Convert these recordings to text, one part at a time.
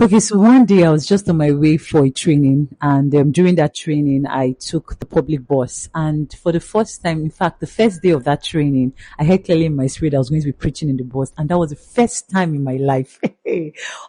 Okay, so one day I was just on my way for a training, and during that training, I took the public bus. And for the first time, in fact, the first day of that training, I heard clearly in my spirit I was going to be preaching in the bus, and that was the first time in my life.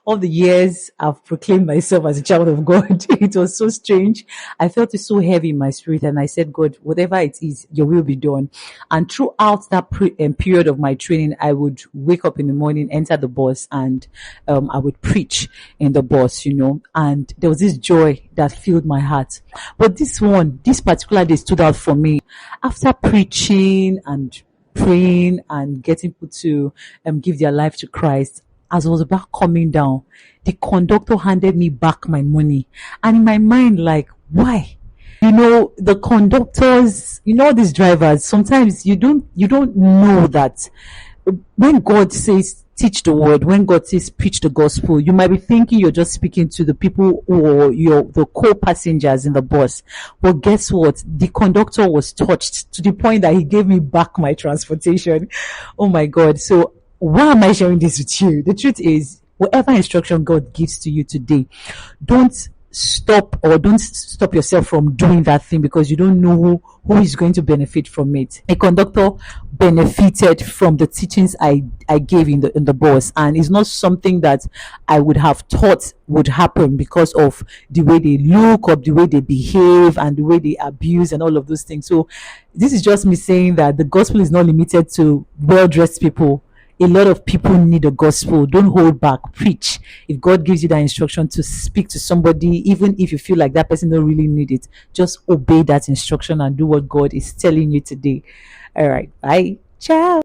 All the years I've proclaimed myself as a child of God, it was so strange. I felt it so heavy in my spirit, and I said, God, whatever it is, your will be done. And throughout that period of my training, I would wake up in the morning, enter the bus, and I would preach in the bus, and there was this joy that filled my heart. But this particular day stood out for me. After preaching and praying and getting people to give their life to Christ, as I was about coming down, the conductor handed me back my money. And in my mind, like, why? The conductors, these drivers, sometimes you don't know that when God says teach the word, when God says preach the gospel, you might be thinking you're just speaking to the people or the co-passengers in the bus. But guess what? The conductor was touched to the point that he gave me back my transportation. Oh my God. So why am I sharing this with you? The truth is, whatever instruction God gives to you today, don't stop yourself from doing that thing, because you don't know who is going to benefit from it. A conductor benefited from the teachings I gave in the bus, and it's not something that I would have thought would happen because of the way they look or the way they behave and the way they abuse and all of those things. So this is just me saying that the gospel is not limited to well-dressed people. A lot of people need the gospel. Don't hold back. Preach. If God gives you that instruction to speak to somebody, even if you feel like that person don't really need it, just obey that instruction and do what God is telling you today. All right. Bye. Ciao.